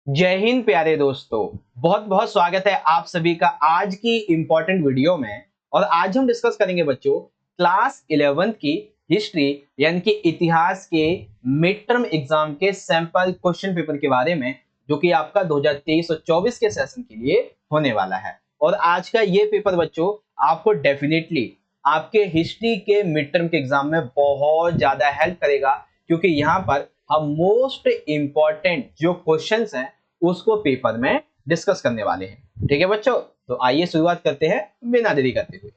जय हिंद प्यारे दोस्तों। बहुत बहुत स्वागत है आप सभी का आज की इंपॉर्टेंट वीडियो में। और आज हम डिस्कस करेंगे बच्चों क्लास 11th की हिस्ट्री यानी कि इतिहास के मिड टर्म एग्जाम के सैंपल क्वेश्चन पेपर के बारे में, जो कि आपका 2023 और 24 के सेशन के लिए होने वाला है। और आज का ये पेपर बच्चों आपको डेफिनेटली आपके हिस्ट्री के मिड टर्म के एग्जाम में बहुत ज्यादा हेल्प करेगा, क्योंकि यहाँ पर हम मोस्ट इंपॉर्टेंट जो क्वेश्चंस हैं उसको पेपर में डिस्कस करने वाले हैं। ठीक है बच्चों, तो आइए शुरुआत करते हैं बिना देरी करते हुए।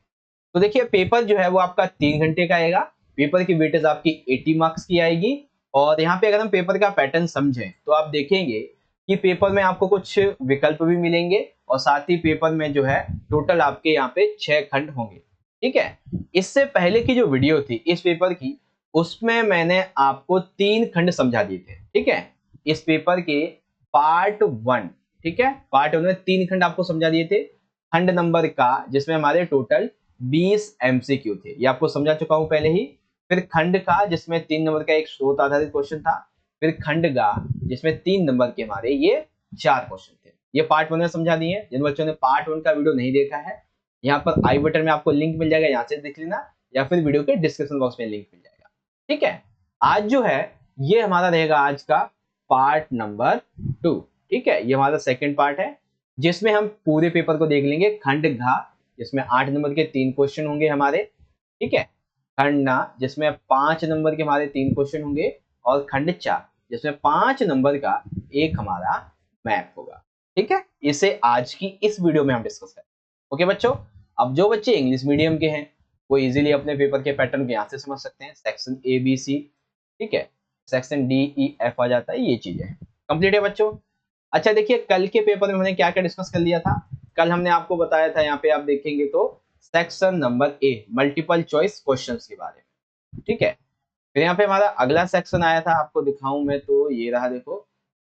तो देखिए पेपर जो है वो आपका 3 घंटे का आएगा। पेपर की वेटेज आपकी 80 मार्क्स की आएगी। और यहाँ पे अगर हम पेपर का पैटर्न समझें तो आप देखेंगे कि पेपर में आपको कुछ विकल्प भी मिलेंगे और साथ ही पेपर में जो है टोटल आपके यहाँ पे 6 खंड होंगे। ठीक है, इससे पहले की जो वीडियो थी इस पेपर की, उसमें मैंने आपको 3 खंड समझा दिए थे। ठीक है, इस पेपर के पार्ट 1, ठीक है, पार्ट 1 में 3 खंड आपको समझा दिए थे। खंड नंबर का जिसमें हमारे टोटल 20 एमसीक्यू थे, ये आपको समझा चुका हूं पहले ही। फिर खंड का जिसमें 3 नंबर का एक स्रोत आधारित क्वेश्चन था। फिर खंड का जिसमें 3 नंबर के हमारे ये 4 क्वेश्चन थे। ये पार्ट 1 में समझा दिए। जिन बच्चों ने पार्ट 1 का वीडियो नहीं देखा है, यहाँ पर आई बटन में आपको लिंक मिल जाएगा, यहाँ से देख लेना, या फिर वीडियो के डिस्क्रिप्शन बॉक्स में लिंक मिल जाएगा। ठीक है, आज जो है ये हमारा रहेगा आज का पार्ट नंबर 2। ठीक है, ये हमारा सेकंड पार्ट है जिसमें हम पूरे पेपर को देख लेंगे। खंड घा जिसमें 8 नंबर के 3 क्वेश्चन होंगे हमारे। ठीक है, खंड ना जिसमें 5 नंबर के हमारे 3 क्वेश्चन होंगे। और खंड चा जिसमें 5 नंबर का एक हमारा मैप होगा। ठीक है, इसे आज की इस वीडियो में हम डिस्कस करेंगे। ओके बच्चों, अब जो बच्चे इंग्लिश मीडियम के हैं वो इजीली अपने पेपर के पैटर्न को यहाँ से समझ सकते हैं। सेक्शन ए बी सी, ठीक है, सेक्शन डी ई एफ आ जाता है, ये चीजें कंप्लीट है बच्चों। अच्छा देखिए कल के पेपर में हमने क्या क्या डिस्कस कर लिया था। कल हमने आपको बताया था, यहाँ पे आप देखेंगे तो section number A multiple choice questions के बारे में। ठीक है, फिर यहाँ पे हमारा अगला सेक्शन आया था, आपको दिखाऊं मैं तो ये रहा, देखो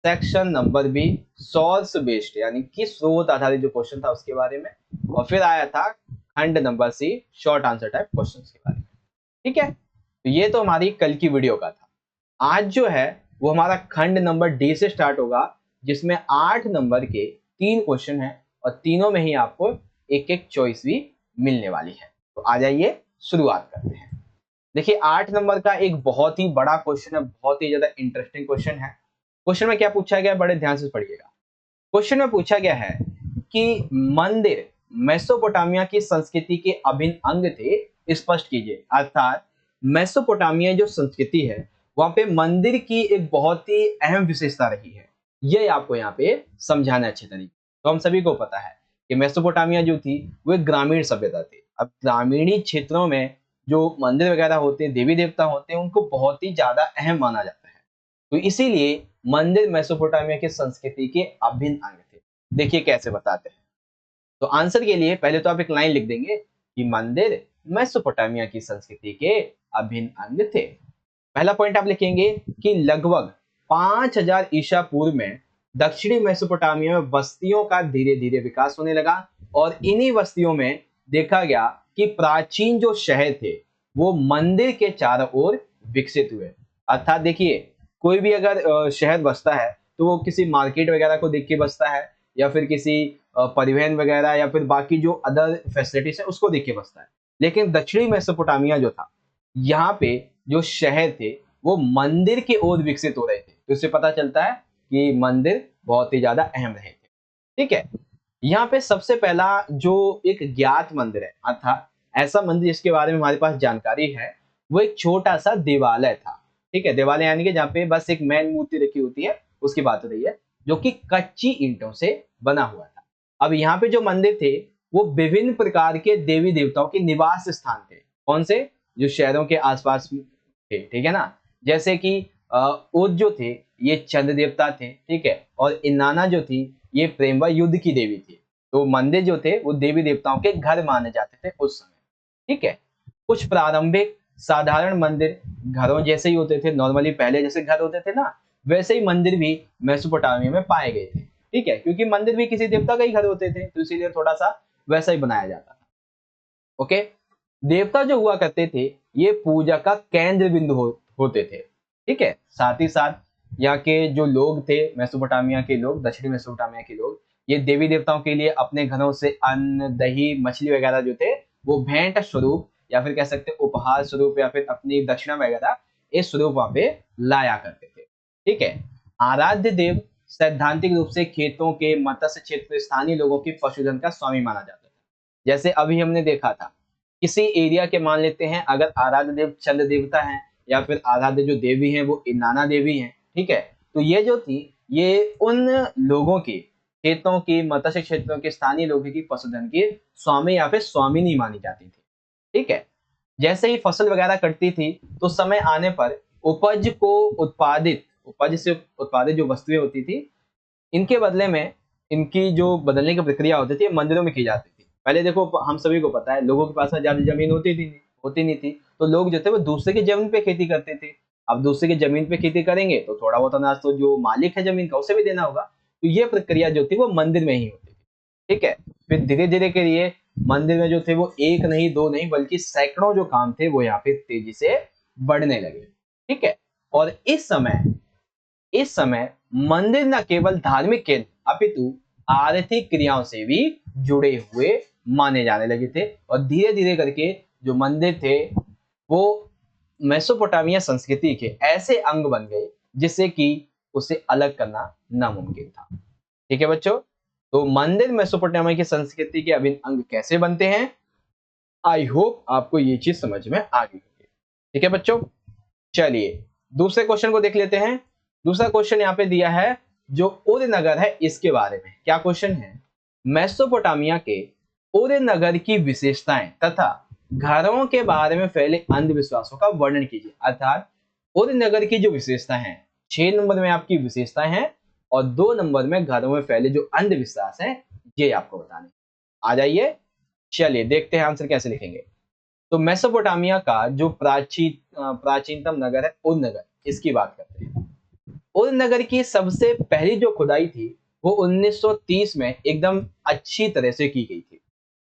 section number be source based यानी कि स्रोत आधारित जो क्वेश्चन था उसके बारे में। और फिर आया था खंड number C short answer type question के बारे में। ठीक है, तो ये तो हमारी कल की वीडियो का था। आज जो है वो हमारा खंड नंबर डी से स्टार्ट होगा, जिसमें 8 नंबर के 3 क्वेश्चन हैं और तीनों में ही आपको एक एक चॉइस भी मिलने वाली है। तो आ जाइए शुरुआत करते हैं। देखिए 8 नंबर का एक बहुत ही बड़ा क्वेश्चन है, बहुत ही ज्यादा इंटरेस्टिंग क्वेश्चन है। क्वेश्चन में क्या पूछा गया है, बड़े ध्यान से पढ़िएगा। क्वेश्चन में पूछा गया है कि मंदिर मेसोपोटामिया की संस्कृति के अभिन्न अंग थे, स्पष्ट कीजिए। अर्थात मेसोपोटामिया जो संस्कृति है वहां पे मंदिर की एक बहुत ही अहम विशेषता रही है, ये आपको यहाँ पे समझाना है अच्छे तरीके। तो हम सभी को पता है कि मेसोपोटामिया जो थी वो एक ग्रामीण सभ्यता थी। अब ग्रामीणी क्षेत्रों में जो मंदिर वगैरह होते हैं, देवी देवता होते हैं, उनको बहुत ही ज्यादा अहम माना जाता है। तो इसीलिए मंदिर मेसोपोटामिया की संस्कृति के अभिन्न अंग थे। देखिए कैसे बताते हैं। तो आंसर के लिए पहले तो आप एक लाइन लिख देंगे कि मंदिर मेसोपोटामिया की संस्कृति के अभिन्न अंग थे। पहला पॉइंट आप लिखेंगे कि लगभग 5000 ईसा पूर्व में दक्षिणी मेसोपोटामिया में बस्तियों का धीरे धीरे विकास होने लगा। और इन्हीं बस्तियों में देखा गया कि प्राचीन जो शहर थे वो मंदिर के चारों ओर विकसित हुए। अर्थात देखिए कोई भी अगर शहर बसता है तो वो किसी मार्केट वगैरह को देख के बसता है, या फिर किसी परिवहन वगैरह या फिर बाकी जो अदर फैसिलिटीज है उसको देख के बसता है। लेकिन दक्षिणी मेसोपोटामिया जो था, यहाँ पे जो शहर थे वो मंदिर की ओर विकसित हो रहे थे। तो इससे पता चलता है कि मंदिर बहुत ही ज्यादा अहम रहे थे। ठीक है, यहाँ पे सबसे पहला जो एक ज्ञात मंदिर है, अर्थात ऐसा मंदिर जिसके बारे में हमारे पास जानकारी है, वो एक छोटा सा देवालय था। ठीक है, देवालय यानी कि जहाँ पे बस एक मैन मूर्ति रखी होती है, उसकी बात हो रही है, जो कि कच्ची ईंटों से बना हुआ था। अब यहाँ पे जो मंदिर थे वो विभिन्न प्रकार के देवी देवताओं के निवास स्थान थे। कौन से? जो शहरों के आसपास थे। ठीक है ना, जैसे कि उद जो थे ये चंद्र देवता थे। ठीक है, और इनाना जो थी ये प्रेम व युद्ध की देवी थी। तो मंदिर जो थे वो देवी देवताओं के घर माने जाते थे उस समय। ठीक है, कुछ प्रारंभिक साधारण मंदिर घरों जैसे ही होते थे, नॉर्मली पहले जैसे घर होते थे ना, वैसे ही मंदिर भी मेसोपोटामिया में पाए गए थे। ठीक है, क्योंकि मंदिर भी किसी देवता का ही घर होते थे, तो इसीलिए थोड़ा सा वैसा ही बनाया जाता था। ओके, देवता जो हुआ करते थे ये पूजा का केंद्र बिंदु होते थे। ठीक है, साथ ही साथ यहाँ के जो लोग थे, मेसोपोटामिया के लोग, दक्षिणी मेसोपोटामिया के लोग, ये देवी देवताओं के लिए अपने घरों से अन्न, दही, मछली वगैरह जो थे वो भेंट स्वरूप या फिर कह सकते हैं उपहार स्वरूप या फिर अपनी दक्षिणा वगैरह इस स्वरूप वहां पे लाया करते थे। ठीक है। आराध्य देव सैद्धांतिक रूप से खेतों के, मत्स्य क्षेत्र, स्थानीय लोगों की पशुधन का स्वामी माना जाता था। जैसे अभी हमने देखा था, किसी एरिया के मान लेते हैं अगर आराध्य देव चंद्र देवता है या फिर आराध्य जो देवी है वो इनाना देवी है। ठीक है। तो ये जो थी ये उन लोगों की, खेतों की, मत्स्य क्षेत्रों के, स्थानीय लोगों की पशुधन की स्वामी या फिर स्वामिनी मानी जाती थी। ठीक है। जैसे ही फसल वगैरह कटती थी तो समय आने पर उपज को उपज से उत्पादित जो वस्तुएं होती थी, इनके बदले में इनकी जो बदलने की प्रक्रिया होती थी मंदिरों में की जाती थी। पहले देखो हम सभी को पता है लोगों के पास ज्यादा जमीन होती नहीं थी, तो लोग जो थे वो दूसरे की जमीन पे खेती करते थे। अब दूसरे की जमीन पे खेती करेंगे तो थोड़ा बहुत अनाज तो जो मालिक है जमीन का उसे भी देना होगा। तो ये प्रक्रिया जो थी वो मंदिर में ही होती थी। ठीक है। फिर धीरे धीरे के लिए मंदिर में जो थे वो एक नहीं, दो नहीं, बल्कि सैकड़ों जो काम थे वो यहाँ पे तेजी से बढ़ने लगे। ठीक है। और इस समय मंदिर न केवल धार्मिक केंद्र अपितु आर्थिक क्रियाओं से भी जुड़े हुए माने जाने लगे थे। और धीरे धीरे करके जो मंदिर थे वो मेसोपोटामिया संस्कृति के ऐसे अंग बन गए जिससे कि उसे अलग करना नामुमकिन था। ठीक है बच्चों। तो मंदिर मेसोपोटामिया की संस्कृति के अभिन्न अंग कैसे बनते हैं, आई होप आपको ये चीज समझ में आ गई होगी। ठीक है बच्चों। चलिए दूसरे क्वेश्चन को देख लेते हैं। दूसरा क्वेश्चन यहाँ पे दिया है जो उर नगर है इसके बारे में। क्या क्वेश्चन है, मेसोपोटामिया के उर नगर की विशेषताएं तथा घरों के बारे में फैले अंधविश्वासों का वर्णन कीजिए। अर्थात उर नगर की जो विशेषता है, 6 नंबर में आपकी विशेषताएं हैं और 2 नंबर में घरों में फैले जो अंधविश्वास हैं ये आपको बताने। आ जाइए, चलिए देखते हैं आंसर कैसे लिखेंगे। तो मेसोपोटामिया का जो प्राचीनतम नगर है उर नगर, इसकी बात करते हैं। उर नगर की सबसे पहली जो खुदाई थी वो 1930 में एकदम अच्छी तरह से की गई थी।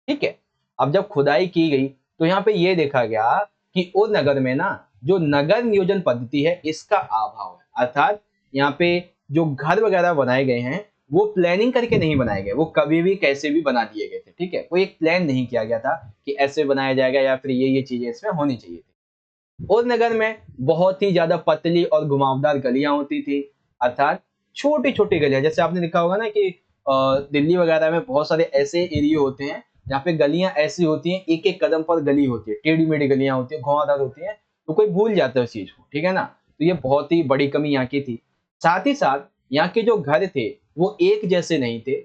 ठीक है। अब जब खुदाई की गई तो यहाँ पे ये देखा गया कि उर नगर में ना जो नगर नियोजन पद्धति है इसका अभाव है। अर्थात यहाँ पे जो घर वगैरह बनाए गए हैं वो प्लानिंग करके नहीं बनाए गए, वो कभी भी कैसे भी बना दिए गए थे। ठीक है। कोई एक प्लान नहीं किया गया था कि ऐसे बनाया जाएगा या फिर ये चीजें इसमें होनी चाहिए थी। उस नगर में बहुत ही ज्यादा पतली और घुमावदार गलियां होती थी। अर्थात छोटी छोटी गलियां, जैसे आपने देखा होगा ना कि दिल्ली वगैरह में बहुत सारे ऐसे एरिया होते हैं जहाँ पे गलियां ऐसी होती हैं, एक एक कदम पर गली होती है, टेढ़ी मेढ़ी गलियां होती है, घुमावदार होती है, तो कोई भूल जाता है उस चीज को। ठीक है ना। तो ये बहुत ही बड़ी कमी यहाँ की थी। साथ ही साथ यहाँ के जो घर थे वो एक जैसे नहीं थे,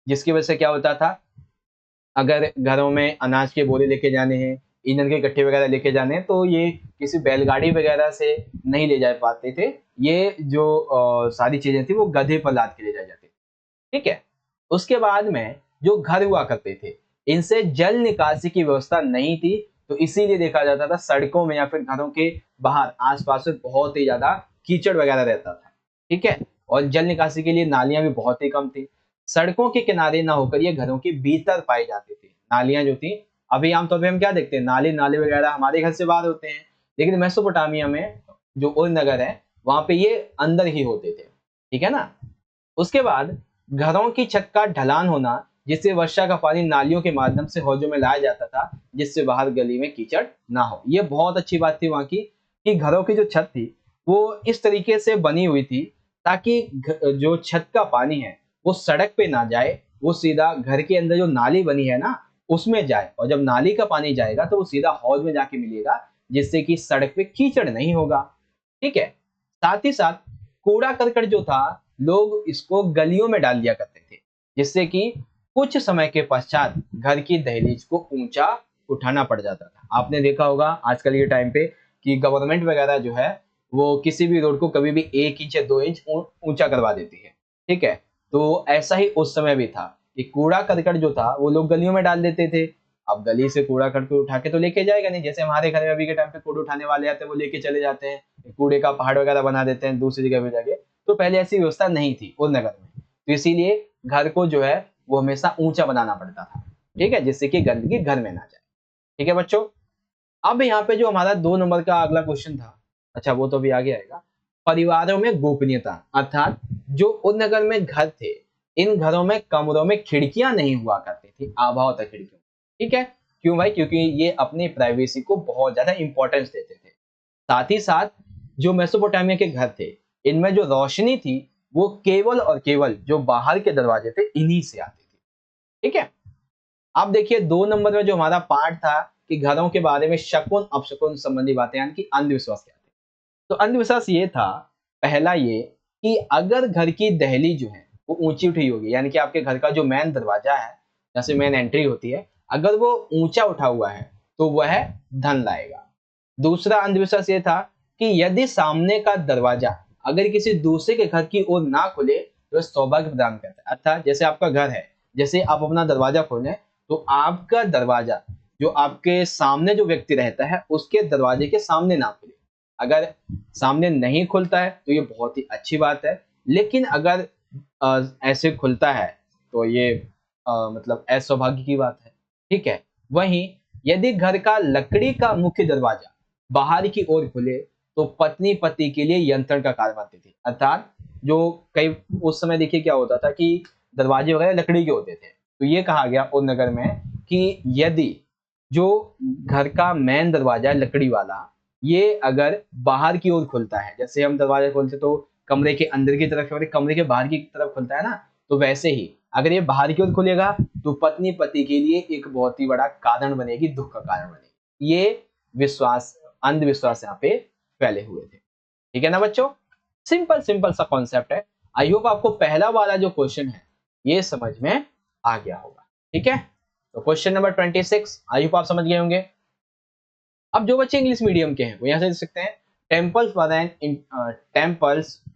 जिसकी वजह से क्या होता था, अगर घरों में अनाज के बोरे लेके जाने हैं, ईंधन के गट्ठे वगैरह लेके जाने हैं तो ये किसी बैलगाड़ी वगैरह से नहीं ले जा पाते थे। ये जो सारी चीजें थी वो गधे पर लाद के ले जाए जाते थे। ठीक है। उसके बाद में जो घर हुआ करते थे इनसे जल निकासी की व्यवस्था नहीं थी, तो इसीलिए देखा जाता था सड़कों में या फिर घरों के बाहर आसपास में बहुत ही ज्यादा कीचड़ वगैरह रहता था। ठीक है। और जल निकासी के लिए नालियां भी बहुत ही कम थी। सड़कों के किनारे ना होकर ये घरों के भीतर पाई जाती थी। नालियां जो थी, अभी आमतौर पे हम क्या देखते हैं, नाले नाले वगैरह हमारे घर से बाहर होते हैं, लेकिन मेसोपोटामिया में जो उर नगर है वहां पे ये अंदर ही होते थे। ठीक है ना। उसके बाद घरों की छत का ढलान होना, जिससे वर्षा का पानी नालियों के माध्यम से हौजों में लाया जाता था, जिससे बाहर गली में कीचड़ ना हो। ये बहुत अच्छी बात थी वहां की कि घरों की जो छत थी वो इस तरीके से बनी हुई थी ताकि जो छत का पानी है वो सड़क पे ना जाए, वो सीधा घर के अंदर जो नाली बनी है ना उसमें जाए, और जब नाली का पानी जाएगा तो वो सीधा हौज में जाके मिलेगा, जिससे कि सड़क पे कीचड़ नहीं होगा। ठीक है। साथ ही साथ कूड़ा करकट जो था लोग इसको गलियों में डाल दिया करते थे, जिससे कि कुछ समय के पश्चात घर की दहलीज को ऊंचा उठाना पड़ जाता था। आपने देखा होगा आजकल के टाइम पे कि गवर्नमेंट वगैरह जो है वो किसी भी रोड को कभी भी 1 इंच या 2 इंच ऊंचा करवा देती है। ठीक है। तो ऐसा ही उस समय भी था कि कूड़ा करकट जो था वो लोग गलियों में डाल देते थे। अब गली से कूड़ा करकट उठा के तो लेके जाएगा नहीं, जैसे हमारे घर में अभी के टाइम पे कूड़ा उठाने वाले आते हैं वो लेके चले जाते हैं, कूड़े का पहाड़ वगैरह बना देते हैं दूसरी जगह पे जाके। तो पहले ऐसी व्यवस्था नहीं थी उस नगर में, तो इसीलिए घर को जो है वो हमेशा ऊंचा बनाना पड़ता था। ठीक है। जिससे कि गंदगी घर में ना जाए। ठीक है बच्चों। अब यहाँ पे जो हमारा 2 नंबर का अगला क्वेश्चन था, अच्छा वो तो अभी आगे आएगा। परिवारों में गोपनीयता, अर्थात जो उन नगर में घर थे, इन घरों में कमरों में खिड़कियां नहीं हुआ करती थी, अभाव था खिड़कियों। ठीक है, क्यों भाई? क्योंकि ये अपनी प्राइवेसी को बहुत ज्यादा इंपॉर्टेंस देते थे। साथ ही साथ जो मेसोपोटामिया के घर थे, इनमें जो रोशनी थी वो केवल और केवल जो बाहर के दरवाजे थे इन्हीं से आती थी। ठीक है, अब देखिए 2 नंबर में जो हमारा पार्ट था कि घरों के बारे में शकुन अपशकुन संबंधी बातें, यानी कि अंधविश्वास क्या थे। तो अंधविश्वास ये था, पहला ये कि अगर घर की दहलीज जो है वो ऊंची उठी होगी, यानी कि आपके घर का जो मेन दरवाजा है, जैसे मेन एंट्री होती है, अगर वो ऊंचा उठा हुआ है तो वह धन लाएगा। दूसरा अंधविश्वास ये था कि यदि सामने का दरवाजा अगर किसी दूसरे के घर की ओर ना खुले तो सौभाग्य प्रदान करता है। अर्थात जैसे आपका घर है, जैसे आप अपना दरवाजा खोलें तो आपका दरवाजा जो आपके सामने जो व्यक्ति रहता है उसके दरवाजे के सामने ना खुले। अगर सामने नहीं खुलता है तो ये बहुत ही अच्छी बात है, लेकिन अगर ऐसे खुलता है तो ये मतलब असौभाग्य की बात है। ठीक है, वहीं यदि घर का लकड़ी का मुख्य दरवाजा बाहर की ओर खुले तो पत्नी पति के लिए यंत्रण का कार्य बनती थी। अर्थात जो कई उस समय देखिए क्या होता था कि दरवाजे वगैरह लकड़ी के होते थे, तो ये कहा गया उस नगर में कि यदि जो घर का मेन दरवाजा है लकड़ी वाला, ये अगर बाहर की ओर खुलता है, जैसे हम दरवाजा खोलते तो कमरे के अंदर की तरफ और कमरे के बाहर की तरफ खुलता है ना, तो वैसे ही अगर ये बाहर की ओर खुलेगा तो पत्नी पति के लिए एक बहुत ही बड़ा कारण बनेगी, दुख का कारण बनेगी। ये विश्वास, अंधविश्वास यहाँ पे फैले हुए थे। ठीक है ना बच्चों, सिंपल सिंपल सा कॉन्सेप्ट है। आई होप आपको पहला वाला जो क्वेश्चन है ये समझ में आ गया होगा। ठीक है, तो क्वेश्चन नंबर 26 आई होप आप समझ गए होंगे। अब जो बच्चे इंग्लिश मीडियम के हैं वो यहाँ से देख सकते हैं, temples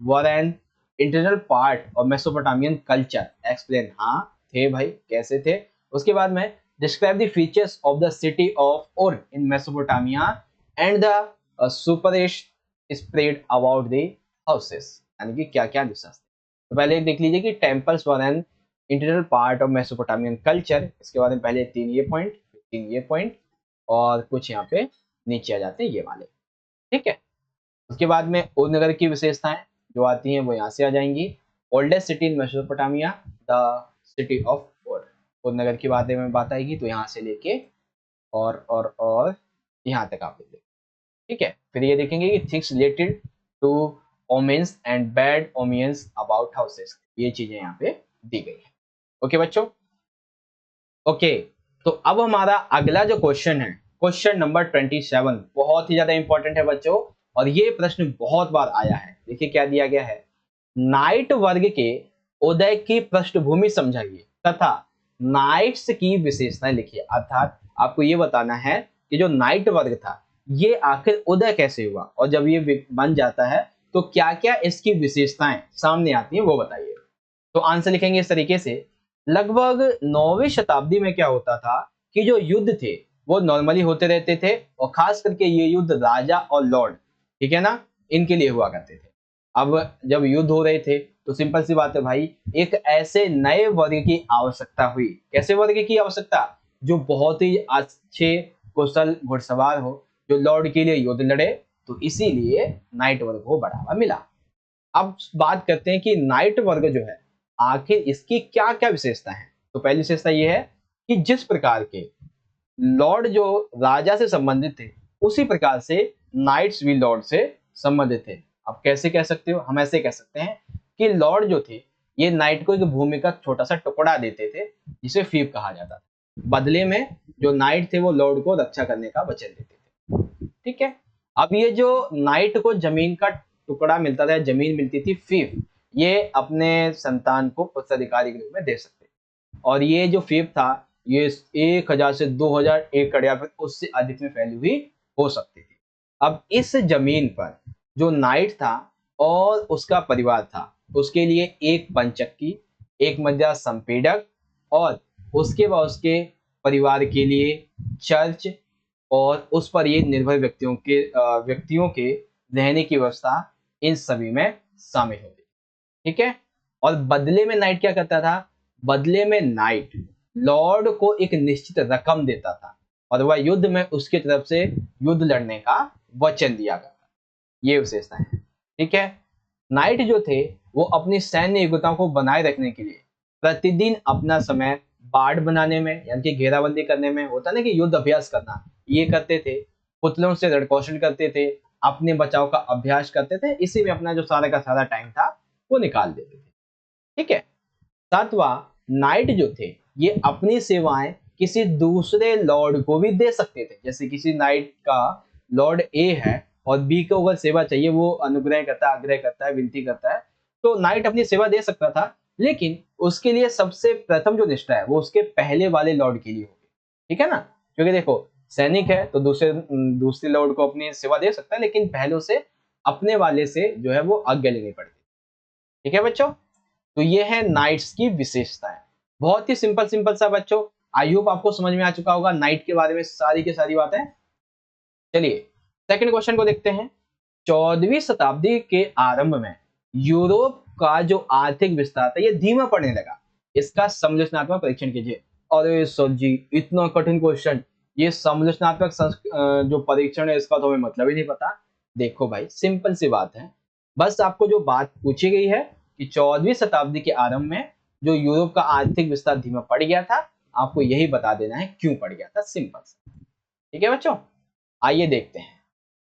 were an internal part of Mesopotamian culture explain. हाँ थे भाई, कैसे थे? उसके बाद में describe the features of the city of Ur in Mesopotamia and the superstition spread about the houses, यानी कि क्या क्या विश्वास थे। तो पहले देख लीजिए कि temples were an internal part of Mesopotamian culture, इसके बाद में पहले 3 ये पॉइंट, 3 ये पॉइंट और कुछ यहाँ पे नीचे आ जाते हैं ये वाले। ठीक है, उसके बाद में उर नगर की विशेषताएं जो आती हैं वो यहाँ से आ जाएंगी। Oldest city in Mesopotamia the city of उर, उर नगर के बारे में बात आएगी, तो यहाँ से लेके और यहाँ तक आप देखें। ठीक है, फिर ये देखेंगे कि things related to omens and bad omens about houses, ये चीजें यहाँ पे दी गई है। ओके बच्चों, ओके, तो अब हमारा अगला जो क्वेश्चन है, क्वेश्चन नंबर 27, बहुत ही ज्यादा इंपॉर्टेंट है बच्चों, और ये प्रश्न बहुत बार आया है। देखिए क्या दिया गया है, नाइट वर्ग के उदय की पृष्ठभूमि समझाइए तथा नाइट्स की विशेषताएं लिखिए। अर्थात आपको ये बताना है कि जो नाइट वर्ग था ये आखिर उदय कैसे हुआ, और जब ये बन जाता है तो क्या क्या इसकी विशेषताएं सामने आती हैं वो बताइए। तो आंसर लिखेंगे इस तरीके से, लगभग 9वीं शताब्दी में क्या होता था कि जो युद्ध थे वो नॉर्मली होते रहते थे, और खास करके ये युद्ध राजा और लॉर्ड, ठीक है ना, इनके लिए हुआ करते थे। अब जब युद्ध हो रहे थे तो सिंपल सी बात है भाई, एक ऐसे नए वर्ग की आवश्यकता हुई। कैसे वर्ग की आवश्यकता? जो बहुत ही अच्छे कुशल घुड़सवार हो, जो लॉर्ड के लिए युद्ध लड़े, तो इसीलिए नाइट वर्ग को बढ़ावा मिला। अब बात करते हैं कि नाइट वर्ग जो है आखिर इसकी क्या क्या विशेषता है। तो पहली विशेषता ये है कि जिस प्रकार के लॉर्ड जो राजा से संबंधित थे उसी प्रकार से नाइट्स भी लॉर्ड से संबंधित थे। अब कैसे कह सकते हो? हम ऐसे कह सकते हैं कि लॉर्ड जो थे ये नाइट को एक भूमि का छोटा सा टुकड़ा देते थे जिसे फीफ कहा जाता था। बदले में जो नाइट थे वो लॉर्ड को रक्षा करने का वचन देते थे। ठीक है, अब ये जो नाइट को जमीन का टुकड़ा मिलता था, जमीन मिलती थी फीफ, ये अपने संतान को उत्तराधिकारी के रूप में दे सकते। और ये जो फीफ था ये 1000 से 2000 एकड़ या फिर उससे अधिक में फैली हुई हो सकती थी। अब इस जमीन पर जो नाइट था और उसका परिवार था उसके लिए एक पंचक्की, एक मध्य संपीडक, और उसके बाद उसके परिवार के लिए चर्च, और उस पर ये निर्भर व्यक्तियों के रहने की व्यवस्था इन सभी में शामिल होती। ठीक है, और बदले में नाइट क्या करता था? बदले में नाइट लॉर्ड को एक निश्चित रकम देता था और वह युद्ध में उसकी तरफ से युद्ध लड़ने का वचन दिया करता। ये विशेषता है। ठीक है, नाइट जो थे वो अपनी सैन्य एकता को बनाए रखने के लिए प्रतिदिन अपना समय बाढ़ बनाने में यानी कि घेराबंदी करने में, होता ना कि युद्ध अभ्यास करना, ये करते थे। पुतलों से रणकौशल करते थे, अपने बचाव का अभ्यास करते थे, इसी में अपना जो सारा का सारा टाइम था वो निकाल देते थे। ठीक है। सातवां, नाइट जो थे ये अपनी सेवाएं किसी दूसरे लॉर्ड को भी दे सकते थे। जैसे किसी नाइट का लॉर्ड ए है और बी को अगर सेवा चाहिए, वो अनुग्रह करता है, आग्रह करता है, विनती करता है, तो नाइट अपनी सेवा दे सकता था, लेकिन उसके लिए सबसे प्रथम जो निष्ठा है वो उसके पहले वाले लॉर्ड के लिए होगी। ठीक है ना, क्योंकि देखो सैनिक है तो दूसरे लॉर्ड को अपनी सेवा दे सकता है, लेकिन पहले से अपने वाले से जो है वो आज्ञा लेनी पड़ती। ठीक है बच्चों, तो ये है नाइट्स की विशेषताएं। बहुत ही सिंपल सिंपल सा बच्चों, आई होप आपको समझ में आ चुका होगा नाइट के बारे में सारी की सारी बातें। चलिए सेकंड क्वेश्चन को देखते हैं। 14वीं शताब्दी के आरंभ में यूरोप का जो आर्थिक विस्तार था ये धीमा पड़ने लगा। इसका संरचनात्मक परीक्षण कीजिए। अरे सर जी इतना कठिन क्वेश्चन, ये संरचनात्मक जो परीक्षण है इसका तो हमें मतलब ही नहीं पता। देखो भाई सिंपल सी बात है, बस आपको जो बात पूछी गई है कि 14वीं शताब्दी के आरंभ में जो यूरोप का आर्थिक विस्तार धीमा पड़ गया था, आपको यही बता देना है क्यों पड़ गया था, सिंपल सा। ठीक है बच्चों, आइए देखते हैं।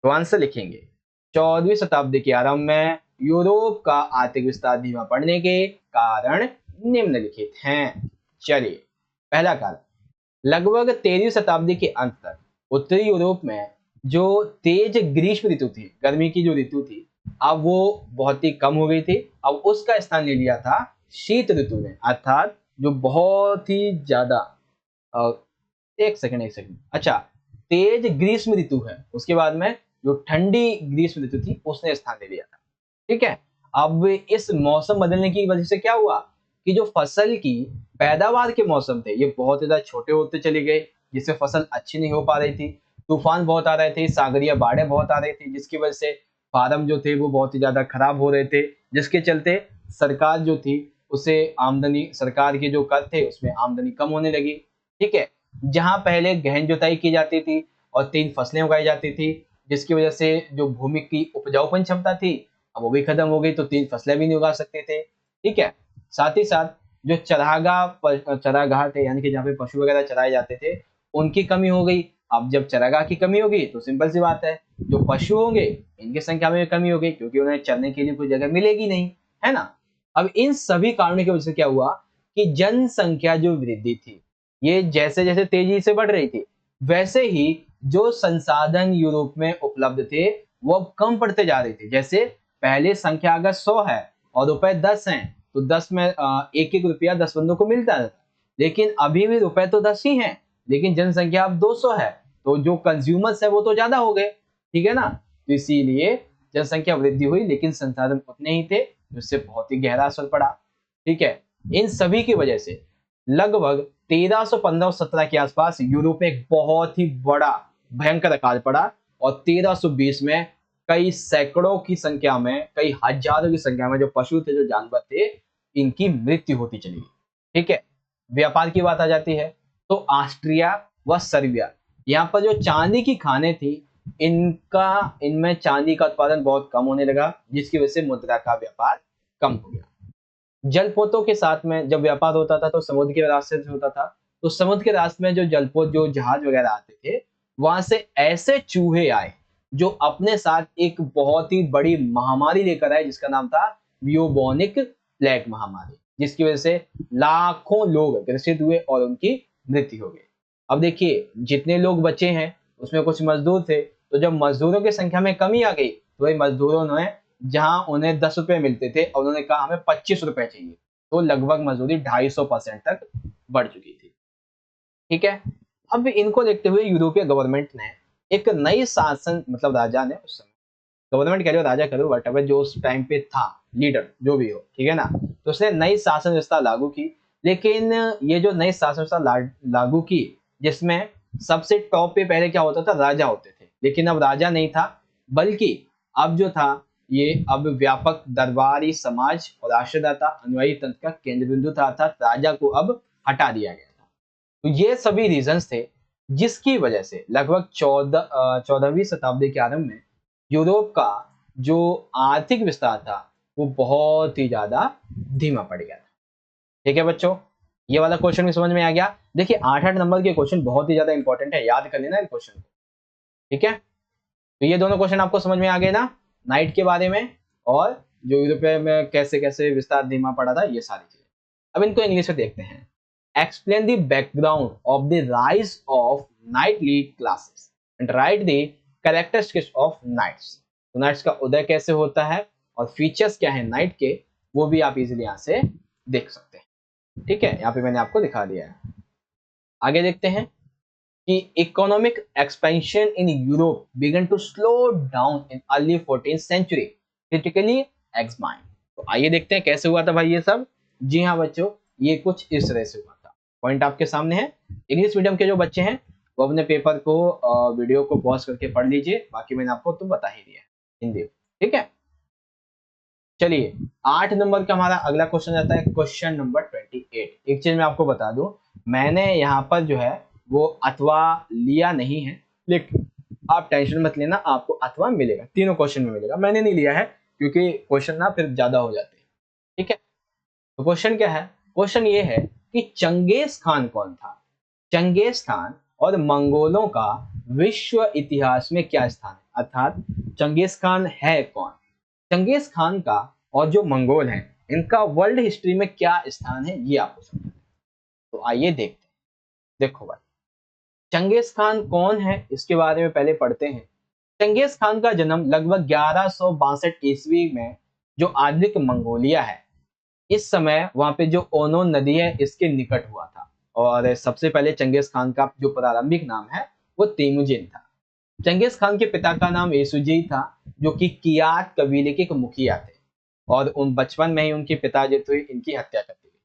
तो आंसर लिखेंगे 14वीं शताब्दी के आरंभ में यूरोप का आर्थिक विस्तार धीमा पड़ने के कारण निम्नलिखित हैं। चलिए पहला कारण, लगभग 13वीं शताब्दी के अंत तक उत्तरी यूरोप में जो तेज ग्रीष्म ऋतु थी, गर्मी की जो ऋतु थी, अब वो बहुत ही कम हो गई थी। अब उसका स्थान ले लिया था शीत ऋतु ने, अर्थात जो बहुत ही ज्यादा एक सेकंड अच्छा, तेज ग्रीष्म ऋतु है, उसके बाद में जो ठंडी ग्रीष्म ऋतु थी उसने स्थान ले लिया था। ठीक है। अब इस मौसम बदलने की वजह से क्या हुआ कि जो फसल की पैदावार के मौसम थे ये बहुत ज्यादा छोटे होते चले गए, जिससे फसल अच्छी नहीं हो पा रही थी। तूफान बहुत आ रहे थे, सागरीय बाढ़ें बहुत आ रही थी, जिसकी वजह से फार्म जो थे वो बहुत ही ज्यादा खराब हो रहे थे, जिसके चलते सरकार जो थी उसे आमदनी, सरकार के जो कर थे उसमें आमदनी कम होने लगी। ठीक है। जहां पहले गहन जुताई की जाती थी और 3 फसलें उगाई जाती थी, जिसकी वजह से जो भूमि की उपजाऊपन क्षमता थी अब वो भी खत्म हो गई, तो 3 फसलें भी नहीं उगा सकते थे। ठीक है। साथ ही साथ जो चरागाह थे यानी कि जहाँ पे पशु वगैरह चराए जाते थे उनकी कमी हो गई। अब जब चरागाह की कमी होगी तो सिंपल सी बात है जो पशु होंगे इनकी संख्या में कमी होगी, क्योंकि उन्हें चरने के लिए कोई जगह मिलेगी नहीं, है ना। अब इन सभी कारणों की वजह से क्या हुआ कि जनसंख्या जो वृद्धि थी ये जैसे जैसे तेजी से बढ़ रही थी, वैसे ही जो संसाधन यूरोप में उपलब्ध थे वो अब कम पड़ते जा रहे थे। जैसे पहले संख्या अगर 100 है और रुपए 10 हैं तो 10 में एक एक रुपया 10 बंदों को मिलता है, लेकिन अभी भी रुपए तो 10 ही हैं, लेकिन जनसंख्या अब 200 है, तो जो कंज्यूमर्स है वो तो ज्यादा हो गए। ठीक है ना, तो इसीलिए जनसंख्या वृद्धि हुई लेकिन संसाधन उतने ही थे, जिससे बहुत ही गहरा असर पड़ा। ठीक है। इन सभी की वजह से लगभग 1315-17 के आसपास यूरोप में एक बहुत ही बड़ा भयंकर अकाल पड़ा और 1320 में कई सैकड़ों की संख्या में, कई हजारों की संख्या में जो पशु थे, जो जानवर थे, इनकी मृत्यु होती चली गई। ठीक है। व्यापार की बात आ जाती है तो ऑस्ट्रिया व सर्बिया, यहाँ पर जो चांदी की खानें थी इनमें चांदी का उत्पादन बहुत कम होने लगा, जिसकी वजह से मुद्रा का व्यापार कम हो गया। जलपोतों के साथ में जब व्यापार होता था तो समुद्र के रास्ते से होता था, तो समुद्र के रास्ते में जो जलपोत, जो जहाज वगैरह आते थे, वहां से ऐसे चूहे आए जो अपने साथ एक बहुत ही बड़ी महामारी लेकर आए, जिसका नाम था ब्यूबोनिक प्लेग महामारी, जिसकी वजह से लाखों लोग ग्रसित हुए और उनकी मृत्यु हो गई। अब देखिए जितने लोग बचे हैं उसमें कुछ मजदूर थे, तो जब मजदूरों की संख्या में कमी आ गई तो वही मजदूरों ने, जहां उन्हें 10 रुपए मिलते थे और उन्होंने कहा हमें 25 रुपए चाहिए, तो लगभग मजदूरी 250% तक बढ़ चुकी थी। ठीक है। अब इनको देखते हुए यूरोपीय गवर्नमेंट ने एक नई शासन, मतलब राजा ने, उस समय गवर्नमेंट कह लो राजा कह लो वट जो उस टाइम पे था लीडर जो भी हो, ठीक है ना, तो उसने नई शासन व्यवस्था लागू की। लेकिन ये जो नई शासन व्यवस्था लागू की, जिसमें सबसे टॉप पे पहले क्या होता था, राजा होते थे, लेकिन अब राजा नहीं था, बल्कि अब जो था ये अब व्यापक दरबारी समाज और आश्रयदाता अनुयायी तंत्र का केंद्र बिंदु था, अर्थात राजा को अब हटा दिया गया था। तो ये सभी रीजंस थे जिसकी वजह से लगभग 14वीं शताब्दी के आरंभ में यूरोप का जो आर्थिक विस्तार था वो बहुत ही ज्यादा धीमा पड़ गया था। ठीक है बच्चों, ये वाला क्वेश्चन भी समझ में आ गया। देखिए 8-8 नंबर के क्वेश्चन बहुत ही ज्यादा इंपॉर्टेंट है, याद कर लेना इन क्वेश्चन को। ठीक है, तो ये दोनों क्वेश्चन आपको समझ में आ गए ना, नाइट के बारे में और जो यूरोप में कैसे कैसे विस्तार धीमा पड़ा था, ये सारी चीजें। अब इनको इंग्लिश में देखते हैं। Explain the background of the rise of knightly classes and write the characteristics of knights. तो नाइट्स का उदय कैसे होता है और फीचर्स क्या है नाइट के, वो भी आप इजीली यहाँ से देख सकते हैं। ठीक है, यहाँ पे मैंने आपको दिखा दिया है। आगे देखते हैं कि economic expansion in Europe began to slow down in early 14th century, critically examined. तो आइए देखते हैं कैसे हुआ था भाई ये सब। जी हाँ बच्चों, ये कुछ इस तरह से हुआ था। पॉइंट आपके सामने है। इंग्लिश मीडियम के जो बच्चे हैं वो अपने पेपर को वीडियो को पॉज करके पढ़ लीजिए, बाकी मैंने आपको तो बता ही दिया हिंदी। ठीक है, चलिए 8 नंबर का हमारा अगला क्वेश्चन आता है, क्वेश्चन नंबर 28। एक चीज मैं आपको बता दूं, मैंने यहाँ पर जो है वो अथवा लिया नहीं है, लेकिन आप टेंशन मत लेना, आपको अथवा मिलेगा, तीनों क्वेश्चन में मिलेगा। मैंने नहीं लिया है क्योंकि क्वेश्चन ना फिर ज्यादा हो जाते हैं। ठीक है, तो क्वेश्चन क्या है, क्वेश्चन ये है कि चंगेज खान कौन था। चंगेज खान और मंगोलों का विश्व इतिहास में क्या स्थान है, अर्थात चंगेज खान है कौन, चंगेज खान का और जो मंगोल हैं इनका वर्ल्ड हिस्ट्री में क्या स्थान है, ये आपको समझना है। तो आइए देखते हैं। देखो भाई, चंगेज खान कौन है इसके बारे में पहले पढ़ते हैं। चंगेज खान का जन्म लगभग 1162 ईस्वी में जो आधुनिक मंगोलिया है, इस समय वहां पे जो ओनो नदी है इसके निकट हुआ था। और सबसे पहले चंगेज खान का जो प्रारंभिक नाम है वो तेमुजिन था। चंगेज खान के पिता का नाम येसुजी था, जो कि कियात कबीले के एक मुखिया थे, और उन बचपन में ही उनके पिता जो थे इनकी हत्या कर दी गई।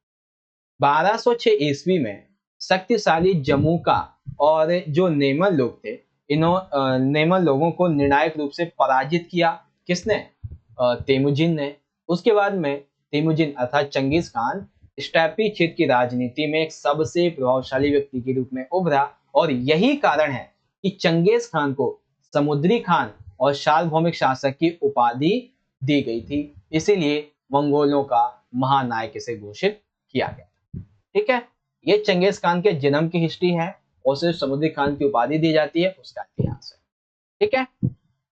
1206 ईस्वी में शक्तिशाली जमुका और जो नेमन लोग थे, नेमन लोगों को निर्णायक रूप से पराजित किया। किसने, तेमुजिन ने। उसके बाद में तेमुजिन अर्थात चंगेज खान स्टेपी क्षेत्र की राजनीति में एक सबसे प्रभावशाली व्यक्ति के रूप में उभरा, और यही कारण है कि चंगेज खान को समुद्री खान और सार्वभौमिक शासक की उपाधि दी गई थी, इसीलिए मंगोलों का महानायक इसे घोषित किया गया। ठीक है, ये चंगेज खान के जन्म की हिस्ट्री है, और सिर्फ समुद्री खान की उपाधि दी जाती है, उसका इतिहास है। ठीक है,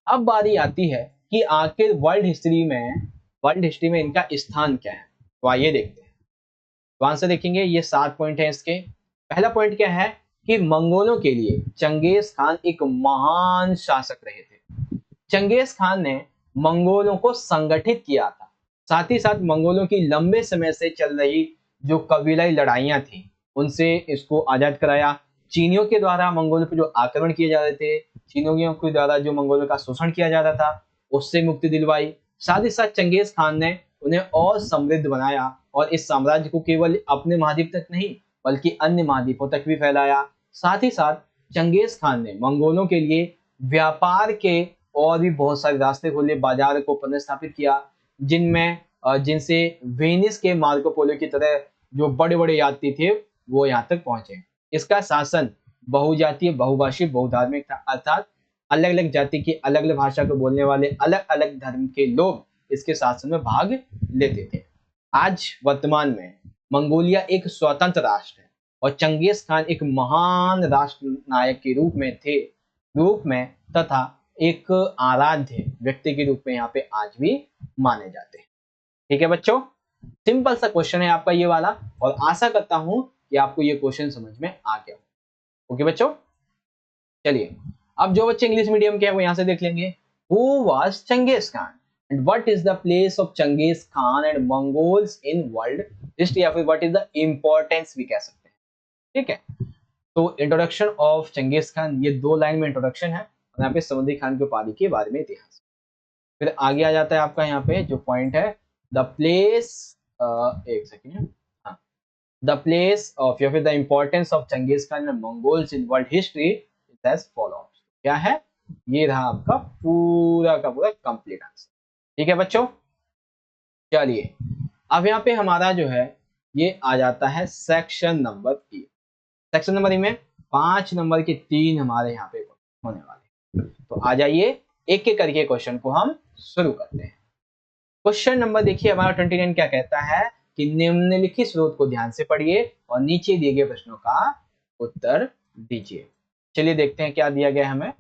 अब बारी आती है कि आखिर वर्ल्ड हिस्ट्री में इनका स्थान क्या है। तो आइए देखते हैं। तो आंसर देखेंगे, ये 7 पॉइंट है इसके। पहला पॉइंट क्या है कि मंगोलों के लिए चंगेज खान एक महान शासक रहे थे। चंगेज खान ने मंगोलों को संगठित किया था, साथ ही साथ मंगोलों की लंबे समय से चल रही जो कबीलाई लड़ाइयां थी उनसे इसको आजाद कराया। चीनियों के द्वारा मंगोलों पर जो आक्रमण किए जा रहे थे, चीनियों के द्वारा जो मंगोलों का शोषण किया जा रहा था, उससे मुक्ति दिलवाई। साथ ही साथ चंगेज खान ने उन्हें और समृद्ध बनाया, और इस साम्राज्य को केवल अपने महाद्वीप तक नहीं बल्कि अन्य महाद्वीपों तक भी फैलाया। साथ ही साथ चंगेज खान ने मंगोलों के लिए व्यापार के और भी बहुत सारे रास्ते खोले, बाजार को पुनर्स्थापित किया, जिनसे वेनिस के मार्को पोलो की तरह जो बड़े बड़े यात्री थे वो यहाँ तक पहुंचे। इसका शासन बहुजातीय, बहुभाषी, बहुधार्मिक था, अर्थात अलग अलग जाति की, अलग अलग भाषा को बोलने वाले, अलग अलग धर्म के लोग इसके शासन में भाग लेते थे। आज वर्तमान में मंगोलिया एक स्वतंत्र राष्ट्र है, और चंगेज खान एक महान राष्ट्र नायक के रूप में तथा एक आराध्य व्यक्ति के रूप में यहाँ पे आज भी माने जाते हैं। ठीक है बच्चों, सिंपल सा क्वेश्चन है आपका ये वाला, और आशा करता हूं कि आपको ये क्वेश्चन समझ में आ गया हो। ओके बच्चों, चलिए अब जो बच्चे इंग्लिश मीडियम के हैं वो यहाँ से देख लेंगे। Who was Genghis Khan and what is the place of Genghis Khan and Mongols in world history, या फिर व्हाट इज द इंपॉर्टेंस भी कह सकते हैं। ठीक है, तो इंट्रोडक्शन ऑफ चंगेज खान, ये 2 लाइन में इंट्रोडक्शन है, और यहाँ पे समुद्री खान की उपाधि के बारे में इतिहास। फिर आगे आ जाता है आपका यहाँ पे जो पॉइंट है, द प्लेस, एक सेकेंड, हाँ, द प्लेस ऑफ या फिर the importance of Genghis Khan and Mongols in world history is as follows. क्या है, ये रहा आपका पूरा का पूरा कंप्लीट आंसर। ठीक है बच्चों, चलिए अब यहाँ पे हमारा जो है ये आ जाता है सेक्शन नंबर ई। सेक्शन नंबर ई में 5 नंबर के 3 हमारे यहाँ पे होने वाले। तो आ जाइए, एक एक करके क्वेश्चन को हम शुरू करते हैं। क्वेश्चन नंबर देखिए हमारा 29 क्या कहता है कि निम्नलिखित स्रोत को ध्यान से पढ़िए और नीचे दिए गए प्रश्नों का उत्तर दीजिए। चलिए देखते हैं क्या दिया गया है हमें।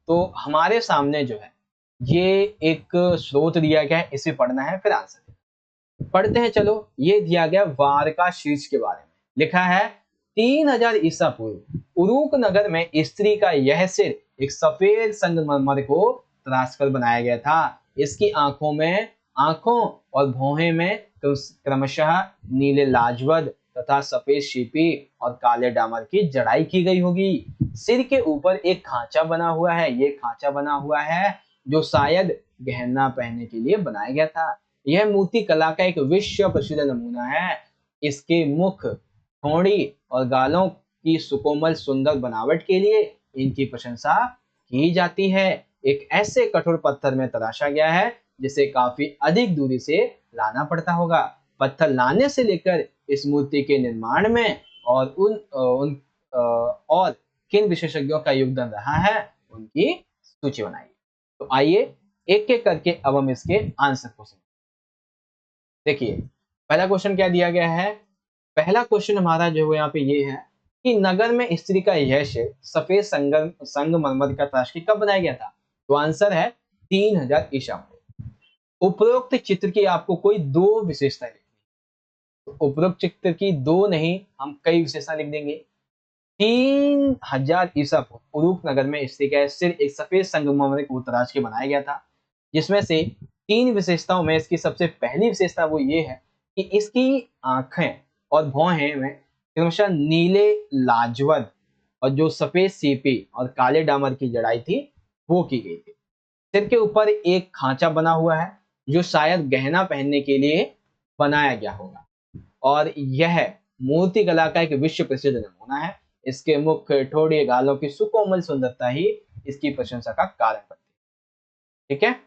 तो हमारे सामने जो है ये एक स्रोत दिया गया है, इसे पढ़ना है फिर आंसर पढ़ते हैं। चलो, ये दिया गया वारका शीर्ष के बारे में। लिखा है 3000 ईसा पूर्व उरुक नगर में स्त्री का यह सिर एक सफेद संगमरमर को तराश कर बनाया गया था। इसकी आंखों और भौहें में क्रमशः नीले लाजवद तथा सफेद शीपी और काले डामर की जड़ाई की गई होगी। सिर के ऊपर एक खांचा बना हुआ है, ये खांचा बना हुआ है जो शायद गहना पहनने के लिए बनाया गया था। यह मूर्ति कला का एक विश्व प्रसिद्ध नमूना है। इसके मुख, ठोड़ी और गालों की सुकोमल सुंदर बनावट के लिए इनकी प्रशंसा की जाती है। एक ऐसे कठोर पत्थर में तराशा गया है जिसे काफी अधिक दूरी से लाना पड़ता होगा। पत्थर लाने से लेकर इस मूर्ति के निर्माण में और किन विशेषज्ञों का योगदान रहा है उनकी सूची बनाइए। तो आइए एक एक करके अब हम इसके आंसर को समझें। देखिए पहला क्वेश्चन क्या दिया गया है। पहला क्वेश्चन हमारा जो है यहाँ पे ये है कि नगर में स्त्री का यह शिव सफेद संगमरमर का तराश कब बनाया गया था। तो आंसर है 3000 ईसा पूर्व। उपरोक्त चित्र की आपको कोई दो विशेषताएं लिखनी। तो उपरोक्त चित्र की दो नहीं, हम कई विशेषता लिख देंगे। 3000 ईसा पूर्व उरुक नगर में स्त्री का सिर एक सफेद संगमरमर को तराश के बनाया गया था, जिसमें से 3 विशेषताओं में इसकी सबसे पहली विशेषता वो ये है कि इसकी आंखें और भौहें में क्रमशः नीले लाजवद और जो सफेद सीपी और काले डामर की जड़ाई थी वो की गई थी। सिर के ऊपर एक खांचा बना हुआ है जो शायद गहना पहनने के लिए बनाया गया होगा, और यह मूर्ति कला का एक विश्व प्रसिद्ध नमूना है। इसके मुख, ठोड़ी, गालों की सुकोमल सुंदरता ही इसकी प्रशंसा का कारण बनती है। ठीक है,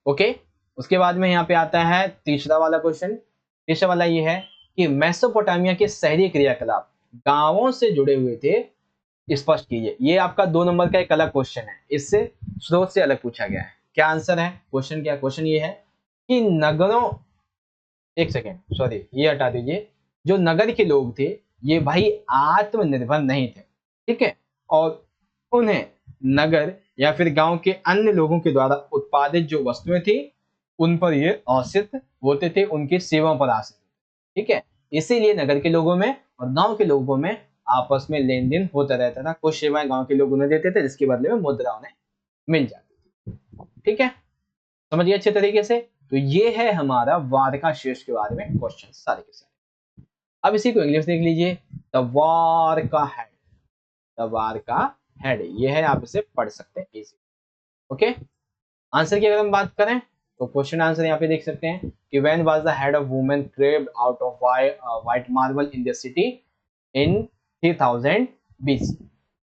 ओके। उसके बाद में यहाँ पे आता है तीसरा वाला क्वेश्चन। तीसरा वाला ये है कि मेसोपोटामिया के शहरी क्रियाकलाप गांवों से जुड़े हुए थे, स्पष्ट कीजिए। ये आपका 2 नंबर का एक अलग क्वेश्चन है, इससे स्रोत से अलग पूछा गया है। क्या आंसर है? क्वेश्चन क्या? क्वेश्चन ये है कि नगरों, एक सेकेंड, सॉरी ये हटा दीजिए। जो नगर के लोग थे ये भाई आत्मनिर्भर नहीं थे, ठीक है, और उन्हें नगर या फिर गांव के अन्य लोगों के द्वारा उत्पादित जो वस्तुएं थी उन पर ये आश्रित होते थे, उनकी सेवाओं पर आश्रित, ठीक है। इसीलिए नगर के लोगों में और गांव के लोगों में आपस में लेन देन होता रहता था। कुछ सेवाएं गांव के लोग उन्हें देते थे जिसके बदले में मुद्रा उन्हें मिल जाती थी, ठीक है। समझिए अच्छे तरीके से। तो ये है हमारा वारका शीर्ष के बारे में क्वेश्चन सारे के सारे। अब इसी को इंग्लिश देख लीजिए। द वार का हेड, द वार का हेड, ये है, आप इसे पढ़ सकते हैं इजी। ओके, आंसर की अगर हम बात करें तो क्वेश्चन आंसर यहाँ पे देख सकते हैं कि when was the head of women craved out of white marble in the city in 3000 BC।